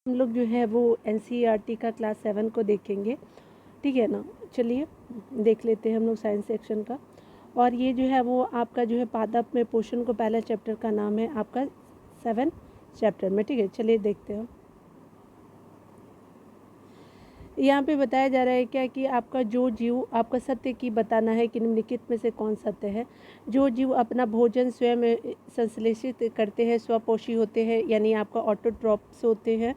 हम लोग जो है वो एनसीईआरटी का क्लास 7 को देखेंगे, ठीक है ना। चलिए देख लेते हैं हम लोग साइंस सेक्शन का। और ये जो है वो आपका जो है पादप में पोषण को पहला चैप्टर का नाम है आपका 7 चैप्टर में, ठीक है। चलिए देखते हैं। यहाँ पे बताया जा रहा है क्या कि आपका जो जीव आपका सत्य की बताना है कि निम्नलिखित में से कौन सत्य है। जो जीव अपना भोजन स्वयं संश्लेषित करते हैं, स्वपोषी होते हैं, यानी आपका ऑटोट्रॉप्स होते हैं।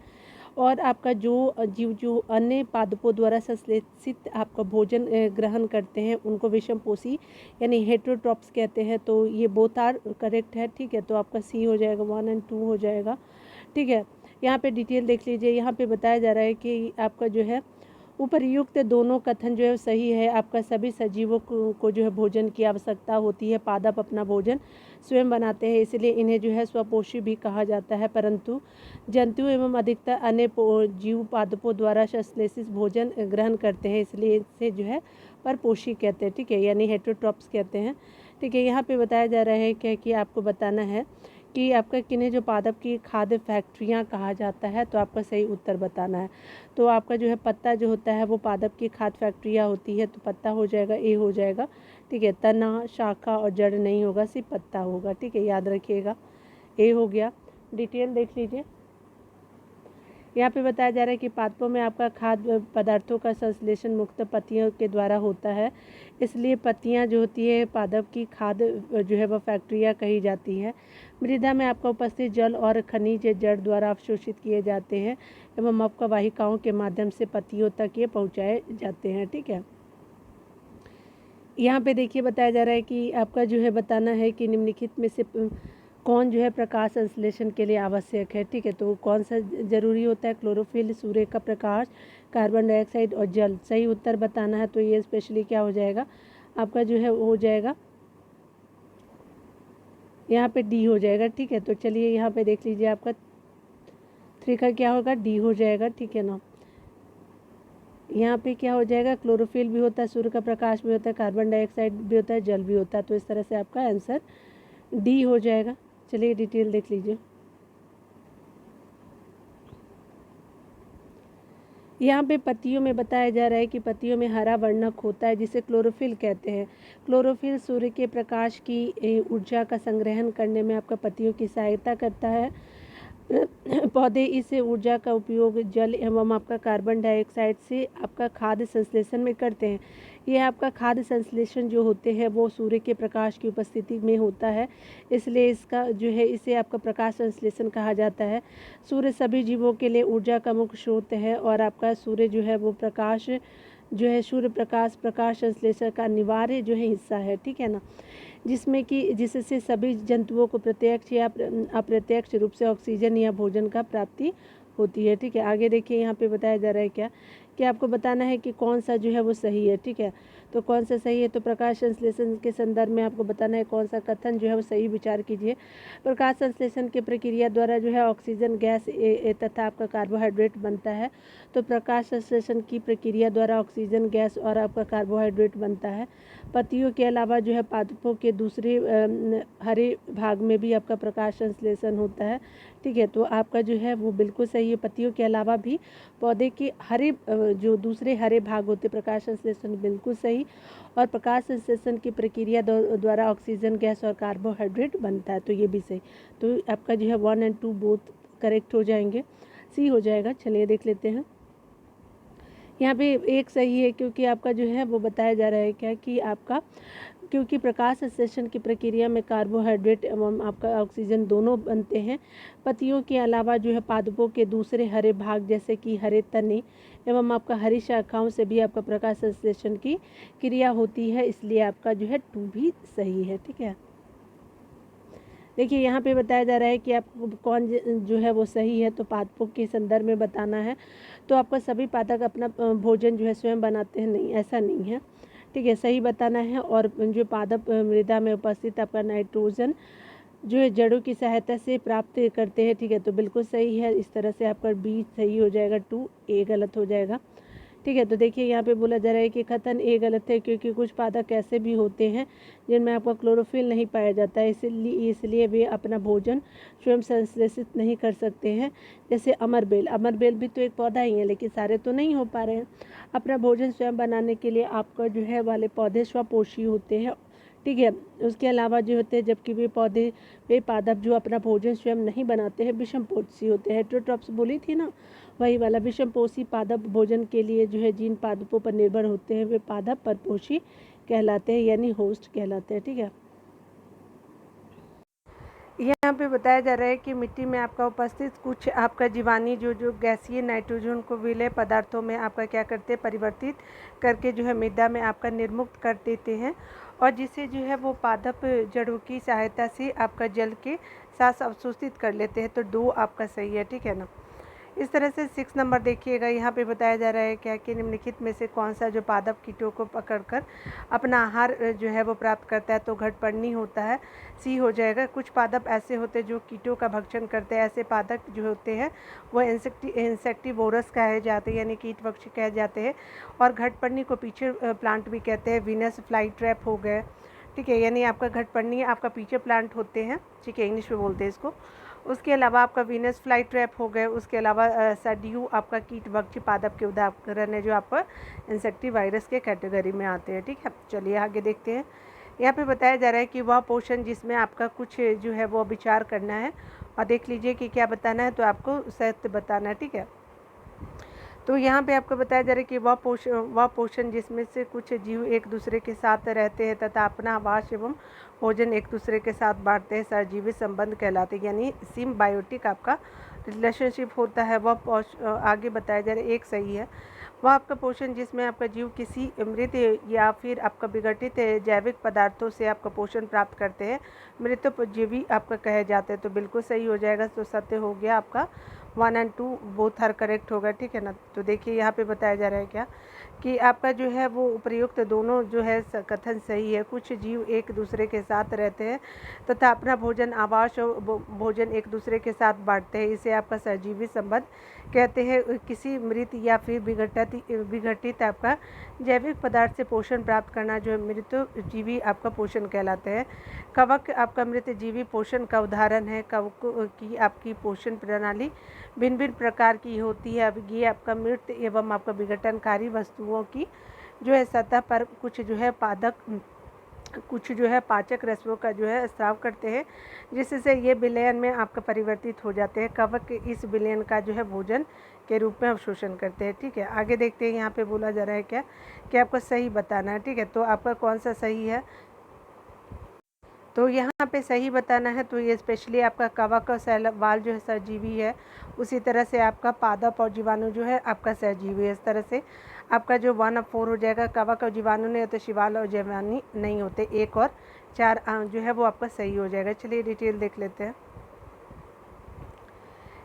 और आपका जो जीव जो अन्य पादपों द्वारा संश्लेषित आपका भोजन ग्रहण करते हैं उनको विषमपोषी यानी हेटेरोट्रॉप्स कहते हैं। तो ये बोथ आर करेक्ट है, ठीक है। तो आपका सी हो जाएगा, 1 और 2 हो जाएगा, ठीक है। यहाँ पे डिटेल देख लीजिए। यहाँ पे बताया जा रहा है कि आपका जो है उपर्युक्त दोनों कथन जो है सही है। आपका सभी सजीवों को जो है भोजन की आवश्यकता होती है। पादप अपना भोजन स्वयं बनाते हैं, इसलिए इन्हें जो है स्वपोषी भी कहा जाता है। परंतु जंतु एवं अधिकतर अन्य जीव पादपों द्वारा संश्लेषित भोजन ग्रहण करते हैं, इसलिए इसे जो है परपोषी कहते हैं, ठीक है, यानी हेटेरोट्रॉप्स कहते हैं, ठीक है। यहाँ पे बताया जा रहा है क्या कि आपको बताना है कि आपका किन्हें जो पादप की खाद्य फैक्ट्रियाँ कहा जाता है। तो आपका सही उत्तर बताना है। तो आपका जो है पत्ता जो होता है वो पादप की खाद्य फैक्ट्रियाँ होती है। तो पत्ता हो जाएगा, ए हो जाएगा, ठीक है। तना, शाखा और जड़ नहीं होगा, सिर्फ पत्ता होगा, ठीक है, याद रखिएगा। ए हो गया। डिटेल देख लीजिए। यहाँ पे बताया जा रहा है कि पादपों में आपका खाद्य पदार्थों का संश्लेषण मुक्त पत्तियों के द्वारा होता है, इसलिए पत्तियाँ जो होती है पादप की खाद्य जो है वह फैक्ट्रियाँ कही जाती है। मृदा में आपका उपस्थित जल और खनिज जड़ द्वारा अवशोषित किए जाते हैं एवं आपका वाहिकाओं के माध्यम से पत्तियों तक ये पहुँचाए जाते हैं, ठीक है। यहाँ पे देखिए बताया जा रहा है कि आपका जो है बताना है कि निम्नलिखित में से कौन जो है प्रकाश संश्लेषण के लिए आवश्यक है, ठीक है। तो कौन सा जरूरी होता है? क्लोरोफिल, सूर्य का प्रकाश, कार्बन डाइऑक्साइड और जल। सही उत्तर बताना है। तो ये स्पेशली क्या हो जाएगा आपका जो है वो हो जाएगा यहाँ पे डी हो जाएगा, ठीक है। तो चलिए यहाँ पे देख लीजिए आपका 3 का क्या होगा, डी हो जाएगा, ठीक है ना। यहाँ पे क्या हो जाएगा, क्लोरोफिल भी होता है, सूर्य का प्रकाश भी होता है, कार्बन डाइऑक्साइड भी होता है, जल भी होता है। तो इस तरह से आपका आंसर डी हो जाएगा। चलिए डिटेल देख लीजिए। यहाँ पे पत्तियों में बताया जा रहा है कि पत्तियों में हरा वर्णक होता है जिसे क्लोरोफिल कहते हैं। क्लोरोफिल सूर्य के प्रकाश की ऊर्जा का संग्रहण करने में आपका पत्तियों की सहायता करता है। पौधे इस ऊर्जा का उपयोग जल एवं आपका कार्बन डाइऑक्साइड से आपका खाद्य संश्लेषण में करते हैं। यह आपका खाद्य संश्लेषण जो होते हैं वो सूर्य के प्रकाश की उपस्थिति में होता है, इसलिए इसका जो है इसे आपका प्रकाश संश्लेषण कहा जाता है। सूर्य सभी जीवों के लिए ऊर्जा का मुख्य स्रोत है और आपका सूर्य जो है वो प्रकाश जो है सूर्य प्रकाश संश्लेषण का अनिवार्य जो है हिस्सा है, ठीक है ना, जिसमें कि जिससे सभी जंतुओं को प्रत्यक्ष या अप्रत्यक्ष रूप से ऑक्सीजन या भोजन का प्राप्ति होती है, ठीक है। आगे देखिए यहाँ पे बताया जा रहा है क्या कि आपको बताना है कि कौन सा जो है वो सही है, ठीक है। तो कौन सा सही है, तो प्रकाश संश्लेषण के संदर्भ में आपको बताना है कौन सा कथन जो है वो सही विचार कीजिए। प्रकाश संश्लेषण की प्रक्रिया द्वारा जो है ऑक्सीजन गैस तथा आपका कार्बोहाइड्रेट बनता है। तो प्रकाश संश्लेषण की प्रक्रिया द्वारा ऑक्सीजन गैस और आपका कार्बोहाइड्रेट बनता है। पत्तियों के अलावा जो है पादपों के दूसरे हरे भाग में भी आपका प्रकाश संश्लेषण होता है, ठीक है। तो आपका जो है वो बिल्कुल सही है। पत्तियों के अलावा भी पौधे के हरे जो दूसरे हरे भाग होते प्रकाश संश्लेषण बिल्कुल सही। और प्रकाश संश्लेषण की प्रक्रिया द्वारा ऑक्सीजन गैस और कार्बोहाइड्रेट बनता है, तो ये भी सही। तो आपका जो है 1 और 2 बोथ करेक्ट हो जाएंगे, सी हो जाएगा। चलिए देख लेते हैं। यहाँ पे एक सही है क्योंकि आपका जो है वो बताया जा रहा है क्या कि आपका क्योंकि प्रकाश संश्लेषण की प्रक्रिया में कार्बोहाइड्रेट एवं आपका ऑक्सीजन दोनों बनते हैं। पत्तियों के अलावा जो है पादपों के दूसरे हरे भाग जैसे कि हरे तने एवं आपका हरी शाखाओं से भी आपका प्रकाश संश्लेषण की क्रिया होती है, इसलिए आपका जो है 2 भी सही है, ठीक है। देखिए यहाँ पे बताया जा रहा है कि आपको कौन जो है वो सही है, तो पादपों के संदर्भ में बताना है। तो आपका सभी पादप अपना भोजन जो है स्वयं बनाते हैं, नहीं, ऐसा नहीं है, ठीक है, सही बताना है। और जो पादप मृदा में उपस्थित आपका नाइट्रोजन जो है जड़ों की सहायता से प्राप्त करते हैं, ठीक है, तो बिल्कुल सही है। इस तरह से आपका बी सही हो जाएगा, 2 ए गलत हो जाएगा। ठीक है। तो देखिए यहाँ पे बोला जा रहा है कि कथन ए गलत है, क्योंकि कुछ पादप ऐसे भी होते हैं जिनमें आपका क्लोरोफिल नहीं पाया जाता है, इसलिए वे अपना भोजन स्वयं संश्लेषित नहीं कर सकते हैं। जैसे अमरबेल, अमरबेल भी तो एक पौधा ही है, लेकिन सारे तो नहीं हो पा रहे हैं। अपना भोजन स्वयं बनाने के लिए आपका जो है वाले पौधे स्वपोषी होते हैं, ठीक है। उसके अलावा जो होते हैं, जबकि वे पादप जो अपना भोजन स्वयं नहीं बनाते हैं, विषमपोषी होते हैं। हेटेरोट्रॉप्स बोली थी ना, वही वाला। विषमपोषी पादप भोजन के लिए जो है जिन पादपों पर निर्भर होते हैं, वे पादप परपोषी कहलाते हैं, यानी होस्ट कहलाते हैं, ठीक है। यहाँ पे बताया जा रहा है कि मिट्टी में आपका उपस्थित कुछ आपका जीवाणु जो गैसीय नाइट्रोजन को विलेय पदार्थों में आपका क्या करते हैं, परिवर्तित करके जो है मृदा में आपका निर्मुक्त कर देते हैं, और जिसे जो है वो पादप जड़ों की सहायता से आपका जल के साथ अवशोषित कर लेते हैं। तो 2 आपका सही है, ठीक है ना। इस तरह से 6 नंबर देखिएगा, यहाँ पे बताया जा रहा है क्या कि निम्नलिखित में से कौन सा जो पादप कीटों को पकड़कर अपना आहार जो है वो प्राप्त करता है, तो घटपर्णी होता है, सी हो जाएगा। कुछ पादप ऐसे होते हैं जो कीटों का भक्षण करते हैं, ऐसे पादप जो होते हैं वो इंसेक्टिवोरस कहे जाते हैं, यानी कीट भक्षी कहे जाते हैं। और घटपर्णी को पीछे प्लांट भी कहते हैं, वीनस फ्लाई ट्रैप हो गए, ठीक है, यानी आपका घटपर्णी आपका पीछे प्लांट होते हैं, ठीक है, इंग्लिश में बोलते हैं इसको। उसके अलावा आपका वीनस फ्लाई ट्रैप हो गए। उसके अलावा सड्यू आपका कीट भक्षी पादप के उदाहरण है, जो आपका इंसेक्टिवाइरस के कैटेगरी में आते हैं, ठीक है। चलिए आगे देखते हैं। यहाँ पे बताया जा रहा है कि वह पोषण जिसमें आपका कुछ जो है वो विचार करना है, और देख लीजिए कि क्या बताना है, तो आपको सत्य बताना है, ठीक है। तो यहाँ पे आपको बताया जा रहा है कि वह पोषण जिसमें से कुछ जीव एक दूसरे के साथ रहते हैं तथा अपना आवास एवं भोजन एक दूसरे के साथ बांटते हैं, सहजीवी संबंध कहलाते हैं, यानी सिम्बायोटिक आपका रिलेशनशिप होता है। वह आगे बताया जा रहा है, एक सही है। वह आपका पोषण जिसमें आपका जीव किसी मृत या फिर आपका विघटित जैविक पदार्थों से आपका पोषण प्राप्त करते हैं, मृतोपजीवी आपका कहे जाते हैं, तो बिल्कुल सही हो जाएगा। तो सत्य हो गया आपका 1 और 2 बोथ आर करेक्ट होगा, ठीक है ना। तो देखिए यहाँ पे बताया जा रहा है क्या कि आपका जो है वो उपयुक्त दोनों जो है कथन सही है। कुछ जीव एक दूसरे के साथ रहते हैं तथा अपना भोजन आवास और भोजन एक दूसरे के साथ बांटते हैं, इसे आपका सहजीवी संबंध कहते हैं। किसी मृत या फिर विघटित आपका जैविक पदार्थ से पोषण प्राप्त करना जो है मृतजीवी आपका पोषण कहलाते हैं। कवक आपका मृतजीवी पोषण का उदाहरण है। कवक की आपकी पोषण प्रणाली भिन्न भिन्न प्रकार की होती है। अब ये आपका मृत एवं आपका विघटनकारी वस्तुओं की जो है सतह पर कुछ जो है पाचक रसों का जो है स्राव करते हैं, जिससे ये विलयन में आपका परिवर्तित हो जाते हैं। कवक इस विलयन का जो है भोजन के रूप में अवशोषण करते हैं, ठीक है। आगे देखते हैं, यहाँ पे बोला जा रहा है क्या कि आपको सही बताना है, ठीक है। तो आपका कौन सा सही है, तो यहाँ पे सही बताना है। तो ये स्पेशली आपका कवक और शैवाल जो है सहजीवी है, उसी तरह से आपका पादप और जीवाणु जो है आपका सहजीवी है। इस तरह से आपका जो 1 और 4 हो जाएगा। कवक और जीवाणु नहीं होते, शैवाल और जीवाणु नहीं होते। 1 और 4 जो है वो आपका सही हो जाएगा। चलिए डिटेल देख लेते हैं।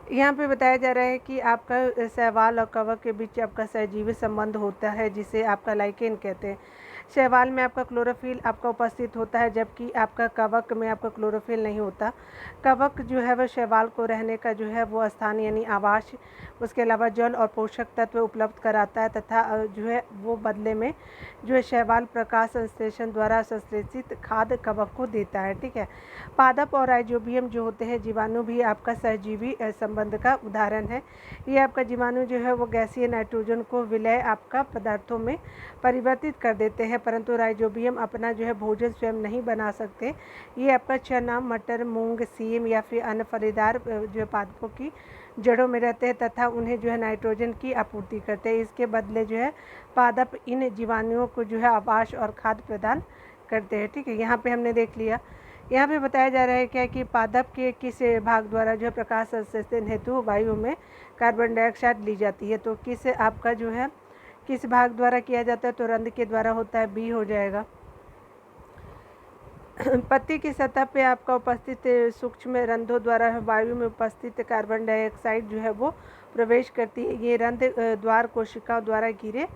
यहाँ पे बताया जा रहा है कि आपका शैवाल और कवक के बीच आपका सहजीवी संबंध होता है, जिसे आपका लाइकेन कहते हैं। शैवाल में आपका क्लोरोफिल आपका उपस्थित होता है, जबकि आपका कवक में आपका क्लोरोफिल नहीं होता। कवक जो है वह शैवाल को रहने का जो है वो स्थान यानी आवास, उसके अलावा जल और पोषक तत्व उपलब्ध कराता है, तथा जो है वो बदले में जो है शैवाल प्रकाश संश्लेषण द्वारा संश्लेषित खाद्य कवक को देता है, ठीक है। पादप और राइजोबियम जो होते हैं जीवाणु भी आपका सहजीवी संबंध का उदाहरण है। ये आपका जीवाणु जो है वो गैसीय नाइट्रोजन को विलय आपका पदार्थों में परिवर्तित कर देते हैं, परंतु राइजोबियम अपना जो है भोजन स्वयं नहीं बना सकते। ये आपका चना, मटर, मूंग, सेम या फिर अन्य फलीदार जो है पादपों की जड़ों में रहते हैं तथा उन्हें जो है नाइट्रोजन की आपूर्ति करते हैं। इसके बदले जो है पादप इन जीवाणुओं को जो है आवास और खाद्य प्रदान करते हैं, ठीक है। यहाँ पे हमने देख लिया। यहाँ पे बताया जा रहा है क्या कि पादप के किस भाग द्वारा जो है प्रकाश संश्लेषण हेतु वायु में कार्बन डाइऑक्साइड ली जाती है, तो किस आपका जो है किस भाग द्वारा किया जाता है, तो रंध्र के द्वारा होता है, बी हो जाएगा। पत्ती की सतह पे आपका उपस्थित सूक्ष्म रंध्रों द्वारा वायु में उपस्थित कार्बन डाइऑक्साइड जो है वो प्रवेश करती है। ये रंध्र द्वार कोशिकाओं द्वारा घिरे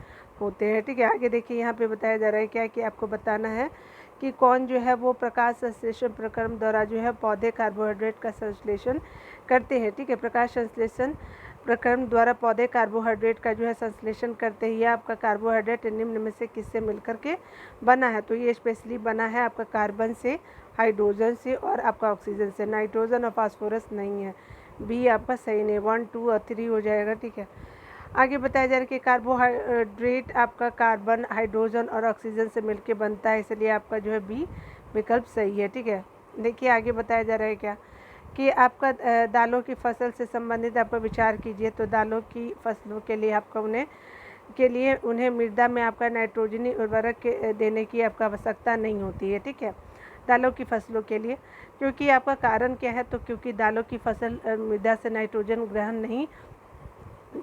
होते हैं, ठीक है। आगे देखिए, यहाँ पे बताया जा रहा है क्या कि आपको बताना है कि कौन जो है वो प्रकाश संश्लेषण प्रक्रम द्वारा जो है पौधे कार्बोहाइड्रेट का संश्लेषण करते हैं, ठीक है। प्रकाश संश्लेषण प्रक्रम द्वारा पौधे कार्बोहाइड्रेट का जो है संश्लेषण करते हैं। यह आपका कार्बोहाइड्रेट निम्न में से किससे मिलकर के बना है? तो ये स्पेशली बना है आपका कार्बन से, हाइड्रोजन से और आपका ऑक्सीजन से। नाइट्रोजन और फास्फोरस नहीं है। बी आपका सही नहीं, 1, 2 और 3 हो जाएगा। ठीक है, आगे बताया जा रहा है कि कार्बोहाइड्रेट आपका कार्बन, हाइड्रोजन और ऑक्सीजन से मिलकर बनता है, इसलिए आपका जो है बी विकल्प सही है। ठीक है, देखिए आगे बताया जा रहा है क्या कि आपका दालों की फसल से संबंधित आपका विचार कीजिए। तो दालों की फसलों के लिए आपका उन्हें मृदा में आपका नाइट्रोजनी उर्वरक देने की आपका आवश्यकता नहीं होती है। ठीक है, दालों की फसलों के लिए, क्योंकि आपका कारण क्या है? तो क्योंकि दालों की फसल मृदा से नाइट्रोजन ग्रहण नहीं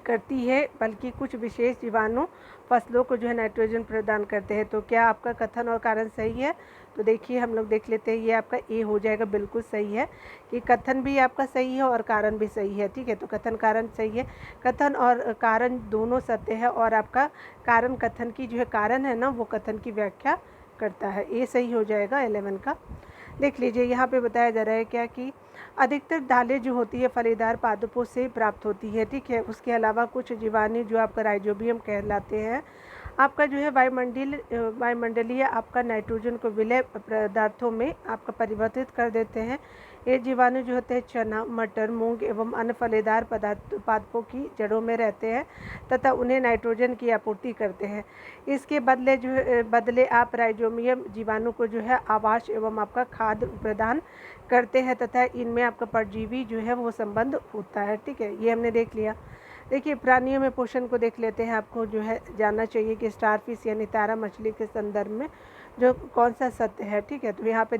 करती है, बल्कि कुछ विशेष जीवाणु फसलों को जो है नाइट्रोजन प्रदान करते हैं। तो क्या आपका कथन और कारण सही है? तो देखिए हम लोग देख लेते हैं, ये आपका ए हो जाएगा, बिल्कुल सही है कि कथन भी आपका सही है और कारण भी सही है। ठीक है, तो कथन कारण सही है, कथन और कारण दोनों सत्य है और आपका कारण कथन की जो है कारण है ना, वो कथन की व्याख्या करता है। ए सही हो जाएगा 11 का। देख लीजिए यहाँ पे बताया जा रहा है क्या कि अधिकतर दालें जो होती है फलीदार पादपों से प्राप्त होती है। ठीक है, उसके अलावा कुछ जीवाणु जो आपका राइजोबियम कहलाते हैं, आपका जो है वायुमंडलीय आपका नाइट्रोजन को विलय पदार्थों में आपका परिवर्तित कर देते हैं। ये जीवाणु जो होते हैं चना, मटर, मूंग एवं अन्य फलीदार पादपों की जड़ों में रहते हैं तथा उन्हें नाइट्रोजन की आपूर्ति करते हैं। इसके बदले आप राइजोबियम जीवाणु को जो है आवास एवं आपका खाद्य प्रदान करते हैं तथा इनमें आपका परजीवी जो है वो संबंध होता है। ठीक है, ये हमने देख लिया। देखिए प्राणियों में पोषण को देख लेते हैं। आपको जो है जानना चाहिए कि स्टारफिश यानी तारा मछली के संदर्भ में जो कौन सा सत्य है। ठीक है, तो यहाँ पे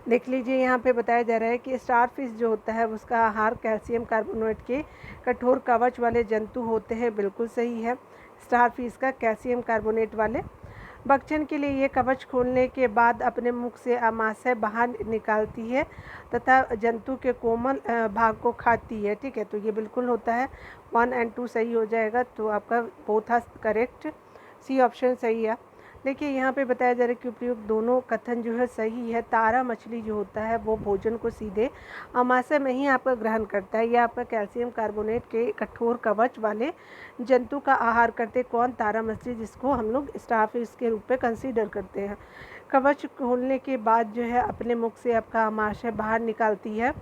देख लीजिए यहाँ पे बताया जा रहा है कि स्टारफिश जो होता है उसका आहार कैल्शियम कार्बोनेट के कठोर कवच वाले जंतु होते हैं। बिल्कुल सही है, स्टारफिश का कैल्शियम कार्बोनेट वाले। भक्षण के लिए ये कवच खोलने के बाद अपने मुख से आमाशय बाहर निकालती है तथा जंतु के कोमल भाग को खाती है। ठीक है, तो ये बिल्कुल होता है, 1 और 2 सही हो जाएगा। तो आपका both are correct, C option सही है। देखिए यहाँ पे बताया जा रहा है कि उपयुक्त दोनों कथन जो है सही है। तारा मछली जो होता है वो भोजन को सीधे आमाशय में ही आपका ग्रहण करता है। यह आपका कैल्शियम कार्बोनेट के कठोर कवच वाले जंतु का आहार करते कौन? तारा मछली, जिसको हम लोग स्टारफिश के रूप में कंसीडर करते हैं। कवच खोलने के बाद जो है अपने मुख से आपका आमाशय बाहर निकालती है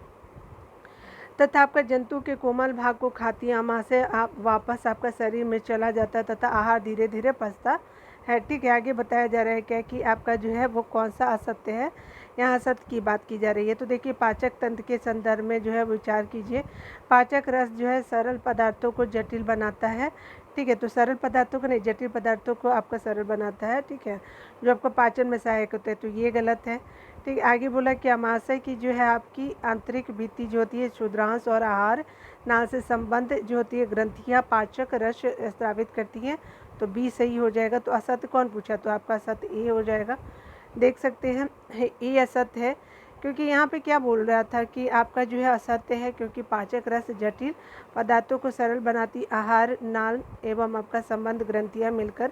तथा आपका जंतु के कोमल भाग को खाती है। आमाशय आप वापस आपका शरीर में चला जाता है तथा आहार धीरे धीरे पचता है। ठीक है, आगे बताया जा रहा है क्या कि आपका जो है वो कौन सा असत्य है? यहाँ असत्य की बात की जा रही है। तो देखिए पाचक तंत्र के संदर्भ में जो है विचार कीजिए। पाचक रस जो है सरल पदार्थों को जटिल बनाता है। ठीक है, तो सरल पदार्थों को नहीं, जटिल पदार्थों को आपका सरल बनाता है। ठीक है, जो आपका पाचन में सहायक होता है, तो ये गलत है। ठीक है, आगे बोला कि आमाशय की जो है आपकी आंतरिक भित्ति जो होती है क्षुद्रांश और आहार नाल से संबंध जो होती है ग्रंथियाँ पाचक रस स्रावित करती हैं। तो बी सही हो जाएगा। तो असत्य कौन पूछा? तो आपका असत्य ए हो जाएगा। देख सकते हैं ए असत्य है, क्योंकि यहाँ पे क्या बोल रहा था कि आपका जो है असत्य है, क्योंकि पाचक रस जटिल पदार्थों को सरल बनाती, आहार नाल एवं आपका संबंध ग्रंथियाँ मिलकर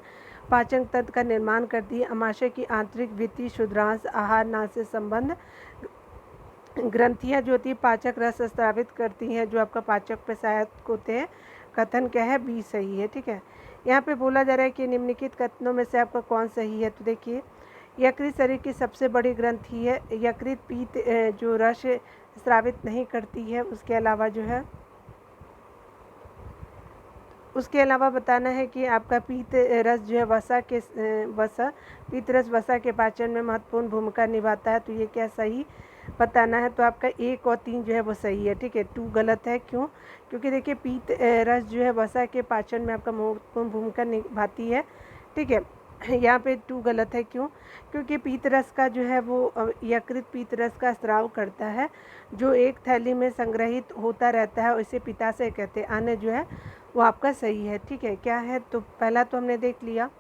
पाचन तंत्र का निर्माण करती है। आमाशय की आंतरिक भित्ति क्षुद्रांश आहार नाल से संबंध ग्रंथियाँ जो होती है पाचक रस स्रावित करती हैं, जो आपका पाचक पे सहायक होते हैं। कथन क्या है? बी सही है। ठीक है, यहाँ पे बोला जा रहा है कि निम्नलिखित कथनों में से आपका कौन सही है? तो देखिए यकृत शरीर की सबसे बड़ी ग्रंथि है। यकृत पीत जो रस स्रावित नहीं करती है। उसके अलावा बताना है कि आपका पीत रस जो है पीत रस वसा के पाचन में महत्वपूर्ण भूमिका निभाता है। तो ये क्या सही बताना है? तो आपका 1 और 3 जो है वो सही है। ठीक है, 2 गलत है। क्यों? क्योंकि देखिए पीत रस जो है वसा के पाचन में आपका महत्वपूर्ण भूमिका निभाती है। ठीक है, यहाँ पे 2 गलत है। क्यों? क्योंकि पीत रस का जो है वो यकृत पीत रस का स्राव करता है, जो एक थैली में संग्रहित होता रहता है, इसे पित्ताशय कहते हैं। अन्य जो है वो आपका सही है। ठीक है, क्या है? तो पहला तो हमने देख लिया।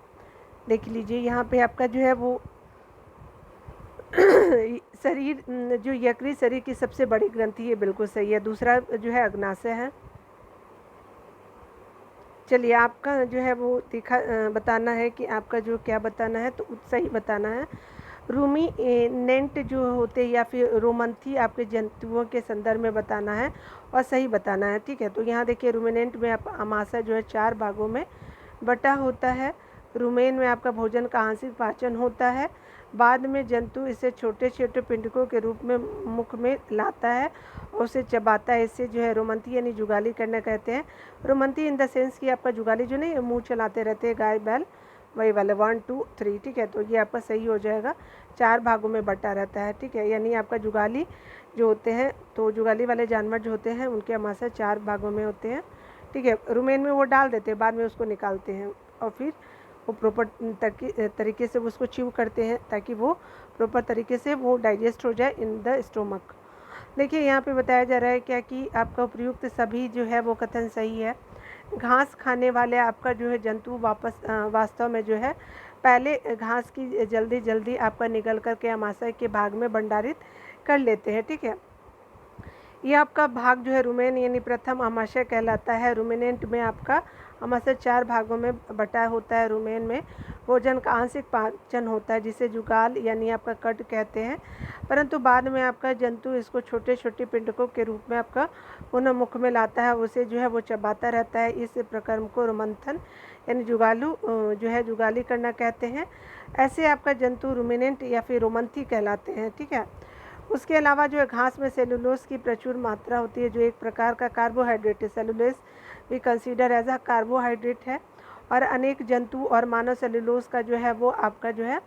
देख लीजिए यहाँ पे आपका जो है वो शरीर जो यकृत शरीर की सबसे बड़ी ग्रंथि है, बिल्कुल सही है। दूसरा जो है अग्नाशय है। चलिए आपका जो है वो बताना है कि आपका जो क्या बताना है, तो सही बताना है। रूमिनेंट जो होते हैं या फिर रोमंथी आपके जंतुओं के संदर्भ में बताना है और सही बताना है, ठीक है। तो यहाँ देखिए रूमिनेंट में आप आमाशय जो है 4 भागों में बटा होता है। रूमेन में आपका भोजन का आंशिक पाचन होता है। बाद में जंतु इसे छोटे छोटे पिंडकों के रूप में मुख में लाता है और उसे चबाता है। इससे जो है रोमंथी यानी जुगाली करना कहते हैं। रोमंथी इन द सेंस कि आपका जुगाली जो नहीं मुँह चलाते रहते हैं गाय बैल, वही वाले 1 2 3, ठीक है। तो ये आपका सही हो जाएगा, 4 भागों में बटा रहता है, ठीक है। यानी आपका जुगाली जो होते हैं, तो जुगाली वाले जानवर जो होते हैं उनके आमाशय 4 भागों में होते हैं, ठीक है। रूमेन में वो डाल देते हैं, बाद में उसको निकालते हैं और फिर वो प्रॉपर तरीके से उसको च्यू करते हैं ताकि वो प्रॉपर तरीके से वो डाइजेस्ट हो जाए इन द स्टोमक। देखिए यहाँ पे बताया जा रहा है क्या कि आपका उपयुक्त सभी जो है वो कथन सही है। घास खाने वाले आपका जो है जंतु वास्तव में जो है पहले घास की जल्दी जल्दी आपका निगल करके आमाशय के भाग में भंडारित कर लेते हैं, ठीक है। ये आपका भाग जो है रूमेन यानी प्रथम आमाशय कहलाता है। रूमिनेंट में आपका आमाशय 4 भागों में बटा होता है। रूमेन में भोजन का आंशिक पाचन होता है जिसे जुगाल यानी आपका कट कहते हैं, परंतु बाद में आपका जंतु इसको छोटे छोटे पिंडकों के रूप में आपका पुनः मुख में लाता है, उसे जो है वो चबाता रहता है। इस प्रक्रम को रोमंथन यानी जुगालू जो है जुगाली करना कहते हैं। ऐसे आपका जंतु रूमिनेंट या फिर रोमंथी कहलाते हैं, ठीक है। उसके अलावा जो है घास में सेलुलोज की प्रचुर मात्रा होती है जो एक प्रकार का कार्बोहाइड्रेट है। सेलुलोज भी कंसीडर एज अ कार्बोहाइड्रेट है और अनेक जंतु और मानव सेलुलोज का जो है वो आपका जो है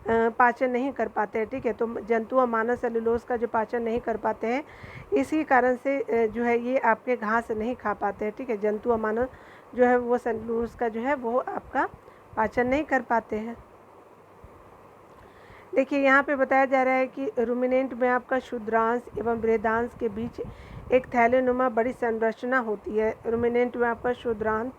पाचन नहीं कर पाते हैं, ठीक है। तो जंतु और मानव सेलुलोज का जो पाचन नहीं कर पाते हैं, इसी कारण से जो है ये आपके घास नहीं खा पाते हैं, ठीक है। जंतु और मानव जो है वो सेलुलोज का जो है वो आपका पाचन नहीं कर पाते हैं। देखिए यहाँ पे बताया जा रहा है कि रूमिनेंट में आपका क्षुद्रांश एवं बृहदांश के बीच एक थैलेनुमा बड़ी संरचना होती है। रूमिनेंट में आपका क्षुद्रांत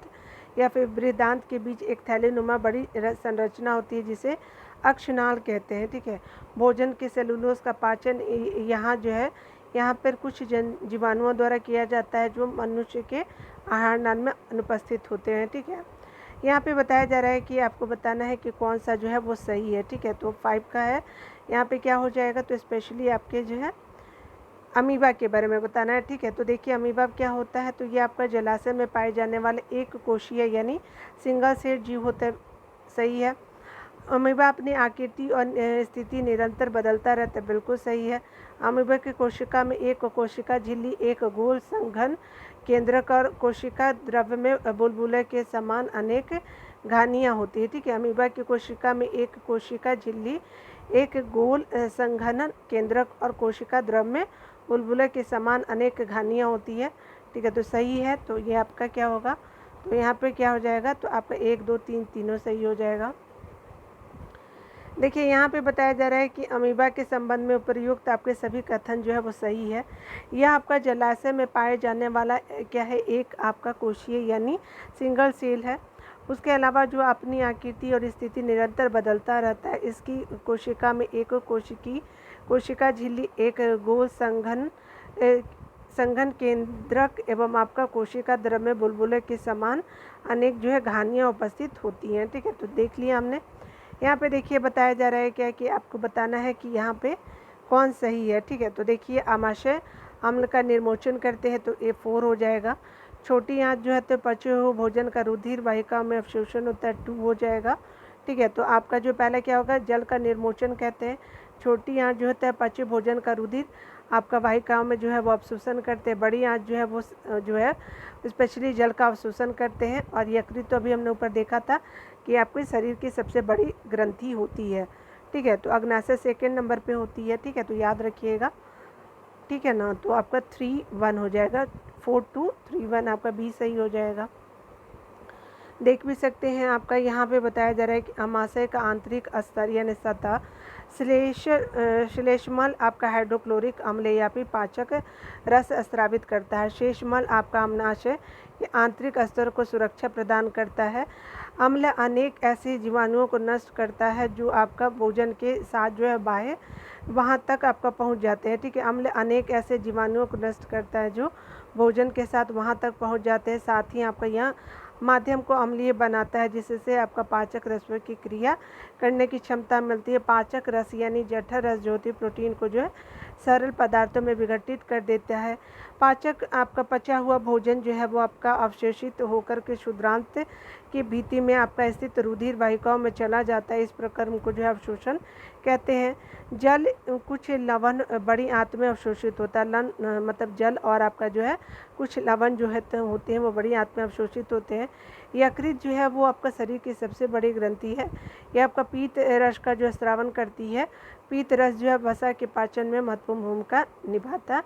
या फिर बृहदांत के बीच एक थैलेनुमा बड़ी संरचना होती है जिसे अक्षनाल कहते हैं, ठीक है। भोजन के सेलुलोज का पाचन यहाँ जो है यहाँ पर कुछ जीवाणुओं द्वारा किया जाता है जो मनुष्य के आहार नाल में अनुपस्थित होते हैं, ठीक है। यहाँ पे बताया जा रहा है कि आपको बताना है कि कौन सा जो है वो सही है, ठीक है। तो 5 का है, यहाँ पे क्या हो जाएगा, तो स्पेशली आपके जो है अमीबा के बारे में बताना है, ठीक है। तो देखिए अमीबा क्या होता है, तो ये आपका जलाशय में पाए जाने वाले एक कोशीय यानी सिंगल सेल जीव होता है, सही है। अमीबा अपनी आकृति और स्थिति निरंतर बदलता रहता है, बिल्कुल सही है। अमीबा की कोशिका में एक कोशिका झिल्ली, एक गोल संघन केंद्रक और कोशिका द्रव्य में बुलबुले के समान अनेक घानियाँ होती है, ठीक है। अमीबा की कोशिका में एक कोशिका झिल्ली, एक गोल संघनन केंद्रक और कोशिका द्रव्य में बुलबुले के समान अनेक घानियाँ होती है, ठीक है। तो सही है, तो ये आपका क्या होगा, तो यहाँ पे क्या हो जाएगा, तो आपका 1 2 3 तीनों सही हो जाएगा। देखिए यहाँ पे बताया जा रहा है कि अमीबा के संबंध में उपयुक्त आपके सभी कथन जो है वो सही है। यह आपका जलाशय में पाए जाने वाला क्या है, एक आपका कोशीय यानी सिंगल सेल है। उसके अलावा जो अपनी आकृति और स्थिति निरंतर बदलता रहता है। इसकी कोशिका में एक कोशिका झिल्ली, एक गोल संघन केंद्रक एवं आपका कोशिका द्रव्य में बुलबुले के समान अनेक जो है घानियाँ उपस्थित होती हैं, ठीक है। तो देख लिया हमने। यहाँ पे देखिए बताया जा रहा है क्या कि आपको बताना है कि यहाँ पे कौन सही है, ठीक है। तो देखिए आमाशय अम्ल का निर्मोचन करते हैं, तो ये 4 हो जाएगा। छोटी आंत जो है तो पचे हुए भोजन का रुधिर वाहिका में अवशोषण होता है, 2 हो जाएगा, ठीक है। तो आपका जो पहला क्या होगा, जल का निर्मोचन कहते हैं। छोटी आंत जो होता है पचे भोजन का रुधिर आपका वाहिकाओं में जो है वो अवशोषण करते हैं। बड़ी आंत जो है वो जो है स्पेशली जल का अवशोषण करते हैं। और यकृत तो अभी हमने ऊपर देखा था कि आपके शरीर की सबसे बड़ी ग्रंथि होती है, ठीक है। तो अग्नाशय 2nd नंबर पे होती है, ठीक है। तो याद रखिएगा, ठीक है ना। तो आपका 3 1 हो जाएगा, 4 2 3 1 आपका बी सही हो जाएगा। देख भी सकते हैं आपका यहाँ पे बताया जा रहा है कि आमाशय का आंतरिक स्तर यानी सतह श्लेष्मल आपका हाइड्रोक्लोरिक अम्ल या फिर पाचक रस स्रावित करता है। शेषमल आपका अम्लाशय के आंतरिक स्तर को सुरक्षा प्रदान करता है। अम्ल अनेक ऐसे जीवाणुओं को नष्ट करता है जो आपका भोजन के साथ जो है बाह्य वहाँ तक आपका पहुँच जाते हैं, ठीक है। अम्ल अनेक ऐसे जीवाणुओं को नष्ट करता है जो भोजन के साथ वहाँ तक पहुँच जाते हैं। साथ ही आपका यहाँ माध्यम को अम्लीय बनाता है, जिससे आपका पाचक रसों की क्रिया करने की क्षमता मिलती है। पाचक रस यानी जठर रस जो होती है प्रोटीन को जो है सरल पदार्थों में विघटित कर देता है। पाचक आपका पचा हुआ भोजन जो है वो आपका अवशोषित होकर के क्षुद्रांत की भित्ति में आपका स्थित रुधिर वाहिकाओं में चला जाता है। इस प्रक्रम को जो है अवशोषण कहते हैं। जल कुछ लवण बड़ी आंत में अवशोषित होता है। मतलब जल और आपका जो है कुछ लवण जो है होते हैं वो बड़ी आंत में अवशोषित होते हैं। यकृत जो है वो आपका शरीर की सबसे बड़ी ग्रंथि है। यह आपका पीत रस का जो स्रावन करती है। पीत रस जो है वसा के पाचन में महत्वपूर्ण भूमिका निभाता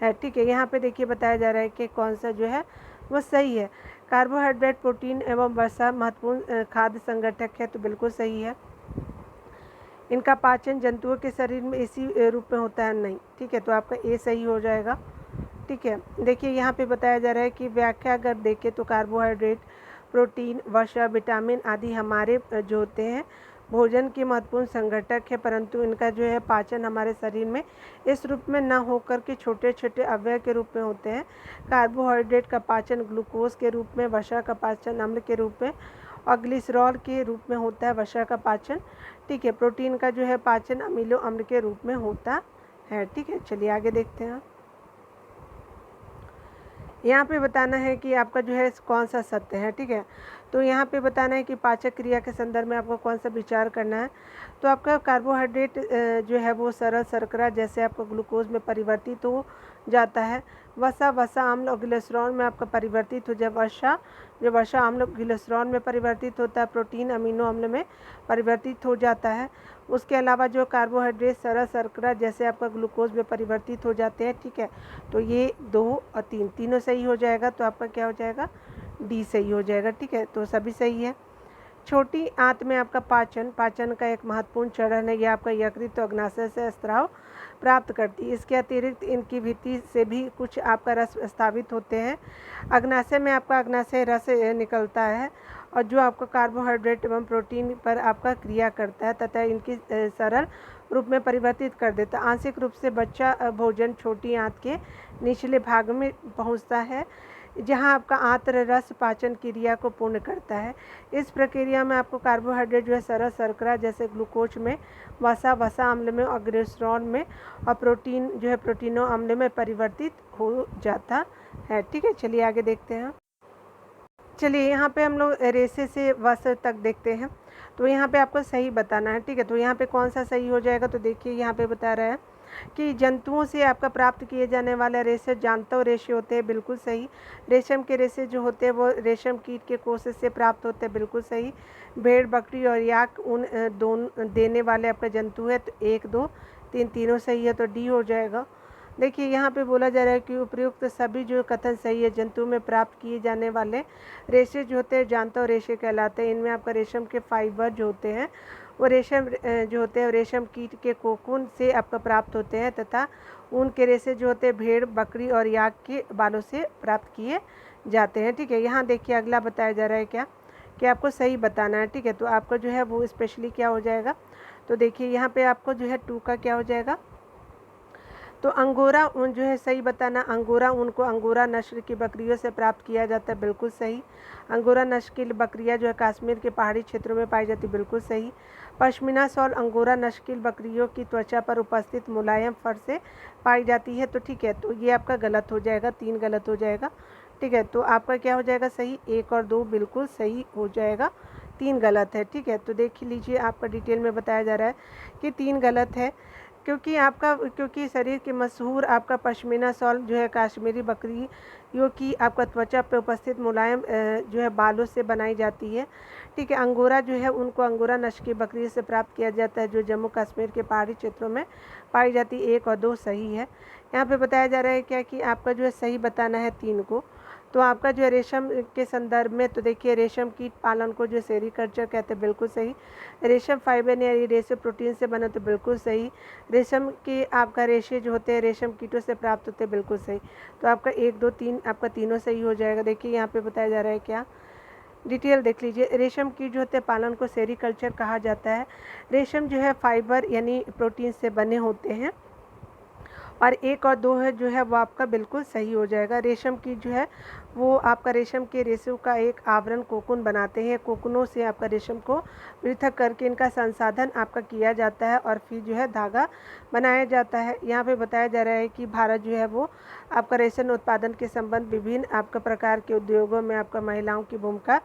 है। ठीक है, यहाँ पे देखिए बताया जा रहा है कि कौन सा जो है वो सही है। कार्बोहाइड्रेट, प्रोटीन एवं वसा महत्वपूर्ण खाद्य संगठक है, तो बिल्कुल सही है। इनका पाचन जंतुओं के शरीर में इसी रूप में होता है नहीं। ठीक है, तो आपका ए सही हो जाएगा। ठीक है, देखिए यहाँ पे बताया जा रहा है कि व्याख्या अगर देखें तो कार्बोहाइड्रेट, प्रोटीन, वसा, विटामिन आदि हमारे जो होते हैं भोजन के महत्वपूर्ण संघटक है, परंतु इनका जो है पाचन हमारे शरीर में इस रूप में ना होकर के छोटे छोटे अवयव के रूप में होते हैं। कार्बोहाइड्रेट का पाचन ग्लूकोज के रूप में, वसा का पाचन अम्ल के रूप में और ग्लिसरॉल के रूप में होता है वसा का पाचन। ठीक है, प्रोटीन का जो है पाचन अमीनो अम्ल के रूप में होता है। ठीक है, चलिए आगे देखते हैं। यहाँ पे बताना है कि आपका जो है कौन सा सत्य है। ठीक है, तो यहाँ पे बताना है कि पाचक क्रिया के संदर्भ में आपको कौन सा विचार करना है। तो आपका कार्बोहाइड्रेट जो है वो सरल शर्करा जैसे आपका ग्लूकोज में परिवर्तित हो जाता है। वसा अम्ल और ग्लिसरॉल में आपका परिवर्तित हो जाए। वसा अम्ल ग्लिसरॉल में परिवर्तित होता है। प्रोटीन अमीनो अम्ल में परिवर्तित हो जाता है। उसके अलावा जो कार्बोहाइड्रेट सरल शर्करा जैसे आपका ग्लूकोज में परिवर्तित हो जाते हैं। ठीक है, तो ये 2 और 3 तीनों सही हो जाएगा, तो आपका क्या हो जाएगा, डी सही हो जाएगा। ठीक है, तो सभी सही है। छोटी आंत में आपका पाचन का एक महत्वपूर्ण चरण है। यह आपका यकृत और अग्नाशय से स्राव प्राप्त करती है। इसके अतिरिक्त इनकी भित्ति से भी कुछ आपका रस स्थापित होते हैं। अग्नाशय में आपका अग्नाशय रस निकलता है और जो आपका कार्बोहाइड्रेट एवं प्रोटीन पर आपका क्रिया करता है तथा इनकी सरल रूप में परिवर्तित कर देता है। आंशिक रूप से बच्चा भोजन छोटी आंत के निचले भाग में पहुंचता है, जहां आपका आंत्र रस पाचन क्रिया को पूर्ण करता है। इस प्रक्रिया में आपको कार्बोहाइड्रेट जो है सरल शर्करा जैसे ग्लूकोज में, वसा अम्ल में और ग्लिसरॉल में और प्रोटीन जो है प्रोटीनो अम्ल में परिवर्तित हो जाता है। ठीक है, चलिए आगे देखते हैं। चलिए यहाँ पे हम लोग रेसे से वस तक देखते हैं। तो यहाँ पे आपको सही बताना है। ठीक है, तो यहाँ पे कौन सा सही हो जाएगा, तो देखिए यहाँ पे बता रहा है कि जंतुओं से आपका प्राप्त किए जाने वाले रेशे जानता रेशे होते हैं, बिल्कुल सही। रेशम के रेशे जो होते हैं वो रेशम कीट के कोशिश से प्राप्त होते हैं, बिल्कुल सही। भेड़, बकरी और याक ऊन दोनों देने वाले आपका जंतु है, तो 1, 2, 3 तीनों सही है, तो डी हो जाएगा। देखिए यहाँ पे बोला जा रहा है कि उपयुक्त सभी जो कथन सही है। जंतु में प्राप्त किए जाने वाले रेशे जो होते हैं जानता रेशे कहलाते हैं। इनमें आपका रेशम के फाइबर जो होते हैं वो रेशम जो होते हैं रेशम कीट के कोकून से आपका प्राप्त होते हैं तथा ऊन के रेशे जो होते हैं भेड़, बकरी और याक के बालों से प्राप्त किए जाते हैं। ठीक है, यहाँ देखिए अगला बताया जा रहा है क्या कि आपको सही बताना है। ठीक है, तो आपका जो है वो स्पेशली क्या हो जाएगा, तो देखिए यहाँ पे आपको जो है 2 का क्या हो जाएगा, तो अंगोरा ऊन जो है सही बताना। अंगोरा ऊन को अंगोरा नस्ल की बकरियों से प्राप्त किया जाता है, बिल्कुल सही। अंगोरा नस्ल की बकरियां जो है कश्मीर के पहाड़ी क्षेत्रों में पाई जाती है, बिल्कुल सही। पश्मीना शॉल अंगोरा नस्ल की बकरियों की त्वचा पर उपस्थित मुलायम फर से पाई जाती है, तो ठीक है, तो ये आपका गलत हो जाएगा, 3 गलत हो जाएगा। ठीक है, तो आपका क्या हो जाएगा सही, 1 और 2 बिल्कुल सही हो जाएगा, 3 गलत है। ठीक है, तो देख लीजिए आपका डिटेल में बताया जा रहा है कि 3 गलत है, क्योंकि शरीर के मशहूर आपका पश्मीना शॉल जो है कश्मीरी बकरियों की आपका त्वचा पर उपस्थित मुलायम जो है बालों से बनाई जाती है। ठीक है, अंगोरा जो है उनको अंगोरा नस्ल की बकरी से प्राप्त किया जाता है जो जम्मू कश्मीर के पहाड़ी क्षेत्रों में पाई जाती है, 1 और 2 सही है। यहाँ पे बताया जा रहा है क्या कि आपका जो है सही बताना है 3 को। तो आपका जो है रेशम के संदर्भ में, तो देखिए रेशम कीट पालन को जो सेरीकल्चर कहते हैं, बिल्कुल सही। रेशम फाइबर यानी रेशम प्रोटीन से बने, तो बिल्कुल सही। रेशम के आपका रेशे जो होते हैं रेशम कीटों से प्राप्त होते हैं, बिल्कुल सही। तो आपका 1, 2, 3 आपका तीनों सही हो जाएगा। देखिए यहाँ पे बताया जा रहा है क्या, डिटेल देख लीजिए। रेशम कीट जो होते हैं पालन को सेरीकल्चर कहा जाता है। रेशम जो है फाइबर यानी प्रोटीन से बने होते हैं, और 1 और 2 है जो है वो आपका बिल्कुल सही हो जाएगा। रेशम की जो है वो आपका रेशम के रेशों का एक आवरण कोकून बनाते हैं। कोकूनों से आपका रेशम को पृथक करके इनका संसाधन आपका किया जाता है और फिर जो है धागा बनाया जाता है। यहाँ पे बताया जा रहा है कि भारत जो है वो आपका रेशम उत्पादन के संबंध विभिन्न आपका प्रकार के उद्योगों में आपका महिलाओं की भूमिका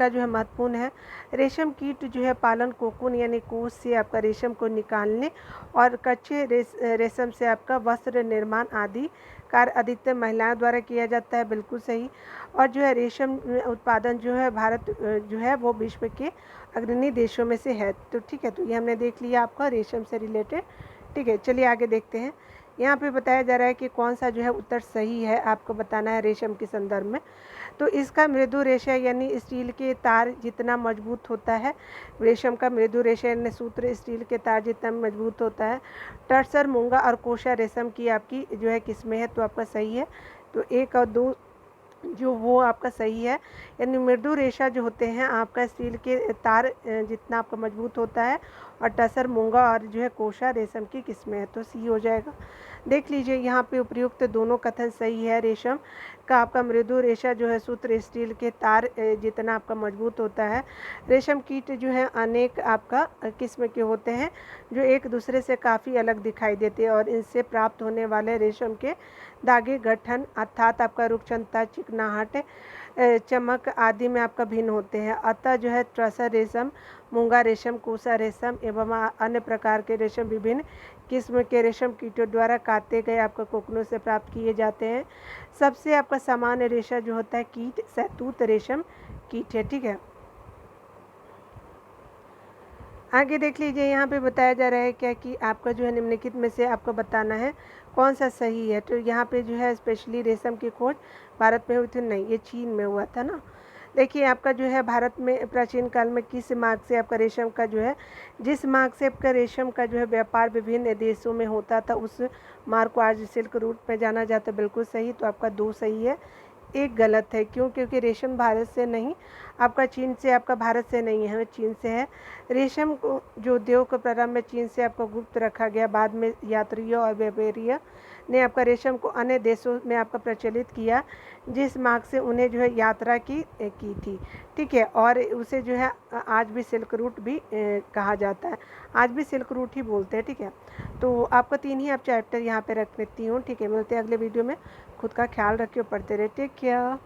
जो है महत्वपूर्ण है। रेशम कीट जो है पालन कोकून यानी कोश से आपका रेशम को निकालने और कच्चे रेशम से आपका वस्त्र निर्माण आदि कार्य अधिकतर महिलाओं द्वारा किया जाता है। बिल्कुल सही। और जो है रेशम उत्पादन जो है भारत जो है वो विश्व के अग्रणी देशों में से है। तो ठीक है, तो ये हमने देख लिया आपका रेशम से रिलेटेड। ठीक है, चलिए आगे देखते हैं। यहाँ पे बताया जा रहा है कि कौन सा जो है उत्तर सही है, आपको बताना है रेशम के संदर्भ में। तो इसका मृदु रेशा यानी स्टील के तार जितना मजबूत होता है, रेशम का मृदु रेशा यानी सूत्र स्टील के तार जितना मजबूत होता है। टसर, मूंगा और कोशा रेशम की आपकी जो है किस्में है, तो आपका सही है। तो 1 और 2 जो वो आपका सही है। यानी मृदु रेशा जो होते हैं आपका स्टील के तार जितना आपका मजबूत होता है, और टसर, मूंगा और जो है कोशा रेशम की किस्में है, तो सी हो जाएगा। देख लीजिए यहाँ पे उपयुक्त दोनों कथन सही है। रेशम का आपका मृदु रेशा जो है सूत्र स्टील के तार जितना आपका मजबूत होता है। रेशम कीट जो है अनेक आपका किस्म के होते हैं जो एक दूसरे से काफ़ी अलग दिखाई देते हैं, और इनसे प्राप्त होने वाले रेशम के धागे गठन अर्थात आपका रुक्षणता, चिकनाहट, चमक आदि में आपका भिन्न होते हैं। अतः जो है टसर रेशम, मूंगा रेशम, कोसा रेशम एवं अन्य प्रकार के रेशम विभिन्न किस्म के रेशम कीटों द्वारा काटे गए आपका कोकूनों से प्राप्त किए जाते हैं। सबसे आपका सामान्य रेशा जो होता है कीट शहतूत रेशम कीट है। ठीक है, आगे देख लीजिए। यहाँ पे बताया जा रहा है क्या कि आपका जो है निम्नलिखित में से आपको बताना है कौन सा सही है। तो यहाँ पे जो है स्पेशली रेशम की खोज भारत में हुई थी, नहीं ये चीन में हुआ था ना। देखिए आपका जो है भारत में प्राचीन काल में किस मार्ग से आपका रेशम का जो है, जिस मार्ग से आपका रेशम का जो है व्यापार विभिन्न देशों में होता था, उस मार्ग को आज सिल्क रूट में जाना जाता है। बिल्कुल सही। तो आपका 2 सही है, 1 गलत है। क्यों? क्योंकि रेशम भारत से नहीं, आपका चीन से, आपका भारत से नहीं है, चीन से है। रेशम को जो उद्योग को प्रारंभ में चीन से आपको गुप्त रखा गया, बाद में यात्रियों और व्यापारियों ने आपका रेशम को अन्य देशों में आपका प्रचलित किया, जिस मार्ग से उन्हें जो है यात्रा की थी। ठीक है, और उसे जो है आज भी सिल्क रूट भी कहा जाता है, आज भी सिल्क रूट ही बोलते हैं। ठीक है, तो आपका 3 ही आप चैप्टर यहाँ पे रख लेती हूँ। ठीक है, मिलते हैं अगले वीडियो में। खुद का ख्याल रखिए, पढ़ते रहे। Take care.